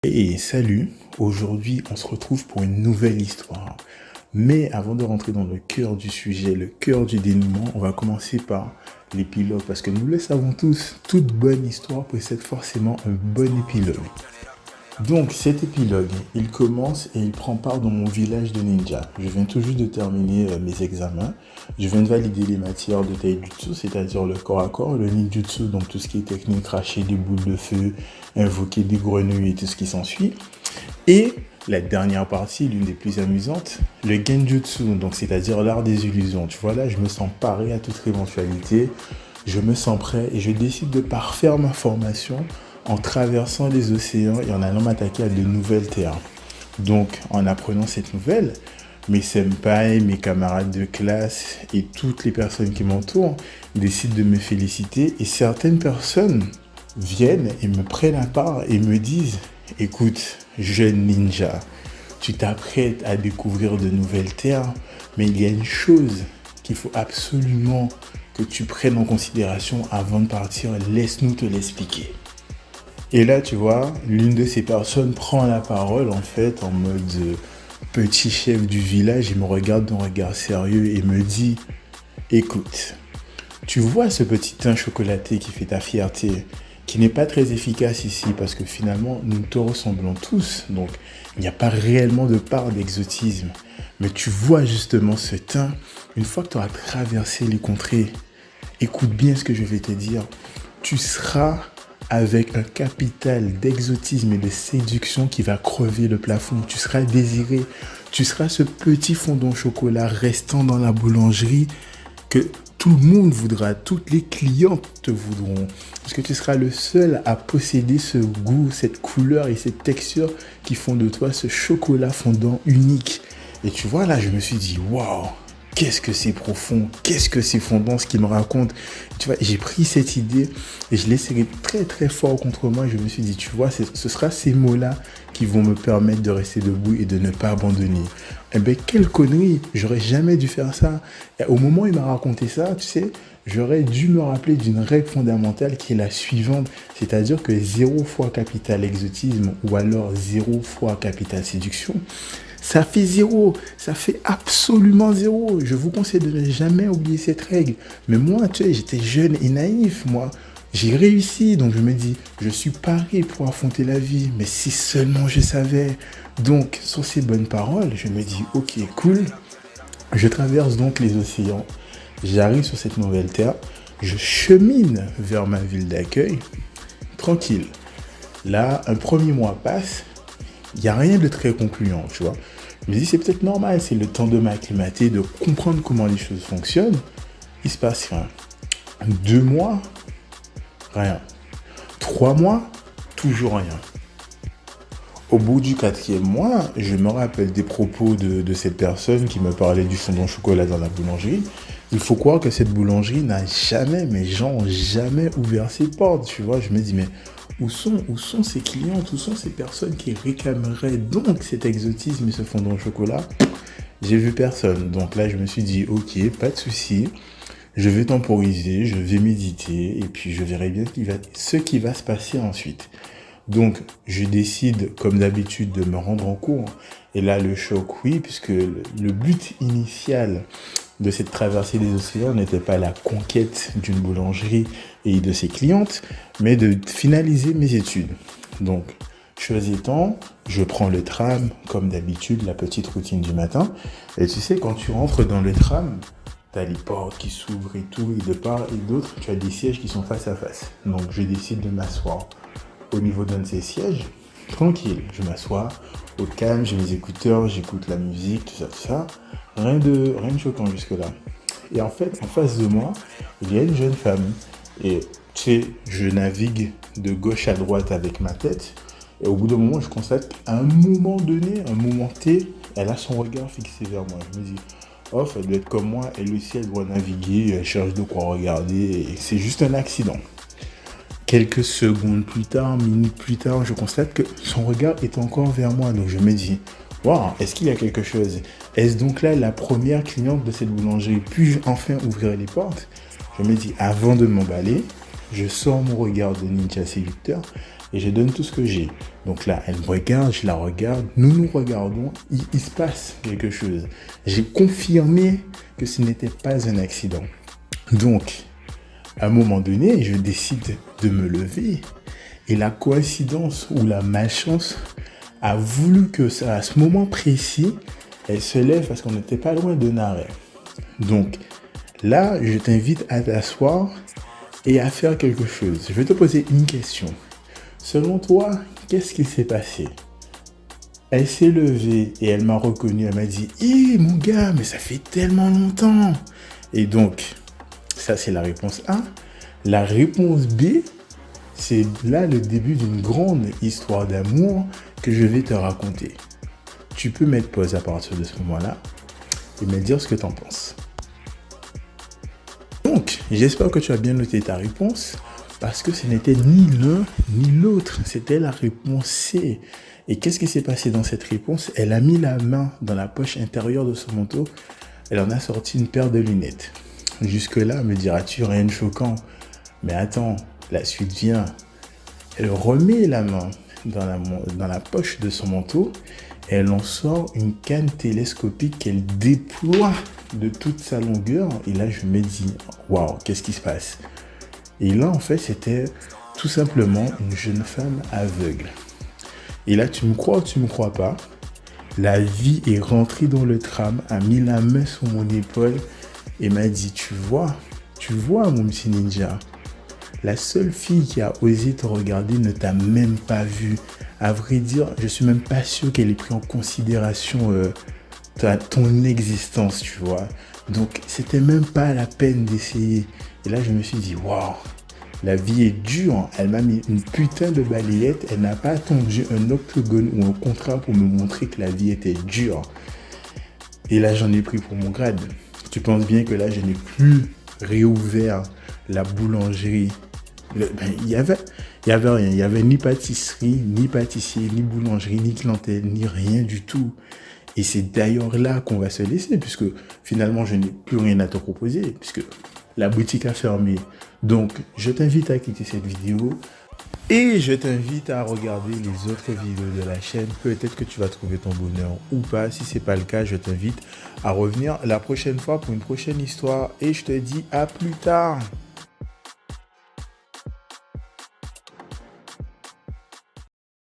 Et salut, aujourd'hui on se retrouve pour une nouvelle histoire. Mais avant de rentrer dans le cœur du sujet, le cœur du dénouement, on va commencer par l'épilogue. Parce que nous le savons tous, toute bonne histoire possède forcément un bon épilogue. Donc cet épilogue, il commence et il prend part dans mon village de ninja. Je viens tout juste de terminer mes examens. Je viens de valider les matières de taijutsu, c'est-à-dire le corps à corps, le ninjutsu, donc tout ce qui est technique, cracher des boules de feu, invoquer des grenouilles et tout ce qui s'ensuit. Et la dernière partie, l'une des plus amusantes, le genjutsu, donc c'est-à-dire l'art des illusions. Tu vois là, je me sens paré à toute éventualité, je me sens prêt et je décide de parfaire ma formation en traversant les océans et en allant m'attaquer à de nouvelles terres. Donc, en apprenant cette nouvelle, mes senpai, mes camarades de classe et toutes les personnes qui m'entourent décident de me féliciter et certaines personnes viennent et me prennent à part et me disent « Écoute, jeune ninja, tu t'apprêtes à découvrir de nouvelles terres, mais il y a une chose qu'il faut absolument que tu prennes en considération avant de partir, laisse-nous te l'expliquer. » Et là, tu vois, l'une de ces personnes prend la parole, en fait, en mode petit chef du village. Il me regarde d'un regard sérieux et me dit « Écoute, tu vois ce petit teint chocolaté qui fait ta fierté, qui n'est pas très efficace ici parce que finalement, nous te ressemblons tous. Donc, il n'y a pas réellement de part d'exotisme. Mais tu vois justement ce teint, une fois que tu auras traversé les contrées, écoute bien ce que je vais te dire, tu seras avec un capital d'exotisme et de séduction qui va crever le plafond. Tu seras désiré. Tu seras ce petit fondant au chocolat restant dans la boulangerie que tout le monde voudra. Toutes les clientes te voudront. Parce que tu seras le seul à posséder ce goût, cette couleur et cette texture qui font de toi ce chocolat fondant unique. Et tu vois, là, je me suis dit, waouh! Qu'est-ce que c'est profond, qu'est-ce que c'est fondant ce qu'il me raconte. Tu vois, j'ai pris cette idée et je l'ai serré très très fort contre moi. Je me suis dit, tu vois, ce sera ces mots-là qui vont me permettre de rester debout et de ne pas abandonner. Eh bien, quelle connerie, j'aurais jamais dû faire ça. Et au moment où il m'a raconté ça, tu sais, j'aurais dû me rappeler d'une règle fondamentale qui est la suivante. C'est-à-dire que 0 fois capital exotisme ou alors 0 fois capital séduction, ça fait 0, ça fait absolument 0. Je vous conseille de ne jamais oublier cette règle. Mais moi, tu sais, j'étais jeune et naïf, moi. J'ai réussi, donc je me dis, je suis paré pour affronter la vie. Mais si seulement je savais. Donc, sur ces bonnes paroles, je me dis, ok, cool. Je traverse donc les océans. J'arrive sur cette nouvelle terre. Je chemine vers ma ville d'accueil. Tranquille. Là, un premier mois passe. Il n'y a rien de très concluant, tu vois. Je me dis, c'est peut-être normal, c'est le temps de m'acclimater, de comprendre comment les choses fonctionnent. Il se passe rien. 2 mois, rien. 3 mois, toujours rien. Au bout du 4e mois, je me rappelle des propos de cette personne qui me parlait du fondant au chocolat dans la boulangerie. Il faut croire que cette boulangerie n'a jamais, mais genre jamais ouvert ses portes, tu vois. Je me dis, mais où sont ces clientes, où sont ces personnes qui réclameraient donc cet exotisme et ce fondant au chocolat? J'ai vu personne. Donc là, je me suis dit, ok, pas de souci. Je vais temporiser, je vais méditer et puis je verrai bien ce qui va se passer ensuite. Donc, je décide, comme d'habitude, de me rendre en cours. Et là, le choc, oui, puisque le but initial de cette traversée des océans n'était pas la conquête d'une boulangerie et de ses clientes, mais de finaliser mes études. Donc, chose étant, je prends le tram, comme d'habitude, la petite routine du matin. Et tu sais, quand tu rentres dans le tram, tu as les portes qui s'ouvrent et tout, et de part et d'autre, tu as des sièges qui sont face à face. Donc, je décide de m'asseoir au niveau d'un de ces sièges, tranquille. Je m'assois au calme, j'ai mes écouteurs, j'écoute la musique, tout ça. Rien de choquant jusque-là. Et en fait, en face de moi, il y a une jeune femme. Et tu sais, je navigue de gauche à droite avec ma tête. Et au bout d'un moment, je constate qu'à un moment donné, un moment T, elle a son regard fixé vers moi. Je me dis, oh, elle doit être comme moi, elle aussi, elle doit naviguer, elle cherche de quoi regarder. Et c'est juste un accident. Quelques secondes plus tard, minutes plus tard, je constate que son regard est encore vers moi. Donc je me dis, waouh, est-ce qu'il y a quelque chose? Est-ce donc là la première cliente de cette boulangerie? Puis-je enfin ouvrir les portes? Je me dis, avant de m'emballer, Je sors mon regard de ninja séducteur et je donne tout ce que j'ai. Donc là, elle me regarde, je la regarde, nous nous regardons, il se passe quelque chose. J'ai confirmé que ce n'était pas un accident. Donc, à un moment donné, je décide de me lever et la coïncidence ou la malchance a voulu que ça, à ce moment précis, elle se lève parce qu'on n'était pas loin d'un arrêt. Donc, là, je t'invite à t'asseoir et à faire quelque chose. Je vais te poser une question. Selon toi, qu'est-ce qui s'est passé? Elle s'est levée et elle m'a reconnu. Elle m'a dit « Hé, mon gars, mais ça fait tellement longtemps !» Et donc, ça c'est la réponse A. La réponse B, c'est là le début d'une grande histoire d'amour que je vais te raconter. Tu peux mettre pause à partir de ce moment-là et me dire ce que tu en penses. Donc, j'espère que tu as bien noté ta réponse parce que ce n'était ni l'un ni l'autre, c'était la réponse C. Et qu'est-ce qui s'est passé dans cette réponse? Elle a mis la main dans la poche intérieure de son manteau, elle en a sorti une paire de lunettes. Jusque-là, me diras-tu, rien de choquant. Mais attends, la suite vient. Elle remet la main dans la poche de son manteau et elle en sort une canne télescopique qu'elle déploie de toute sa longueur. Et là, je me dis, waouh, qu'est-ce qui se passe? Et là, en fait, c'était tout simplement une jeune femme aveugle. Et là, tu me crois ou tu me crois pas? La vie est rentrée dans le tram, a mis la main sur mon épaule et m'a dit, tu vois, mon petit ninja, la seule fille qui a osé te regarder ne t'a même pas vu. À vrai dire, je suis même pas sûr qu'elle ait pris en considération ton existence, tu vois. Donc, c'était même pas la peine d'essayer. Et là, je me suis dit, waouh, la vie est dure. Elle m'a mis une putain de balayette. Elle n'a pas attendu un octogone ou un contrat pour me montrer que la vie était dure. Et là, j'en ai pris pour mon grade. Tu penses bien que là, je n'ai plus réouvert la boulangerie. Il y avait rien. Il n'y avait ni pâtisserie, ni pâtissier, ni boulangerie, ni clientèle, ni rien du tout. Et c'est d'ailleurs là qu'on va se laisser, puisque finalement, je n'ai plus rien à te proposer, puisque la boutique a fermé. Donc, je t'invite à quitter cette vidéo et je t'invite à regarder les autres vidéos de la chaîne. Peut-être que tu vas trouver ton bonheur ou pas. Si ce n'est pas le cas, je t'invite à revenir la prochaine fois pour une prochaine histoire. Et je te dis à plus tard.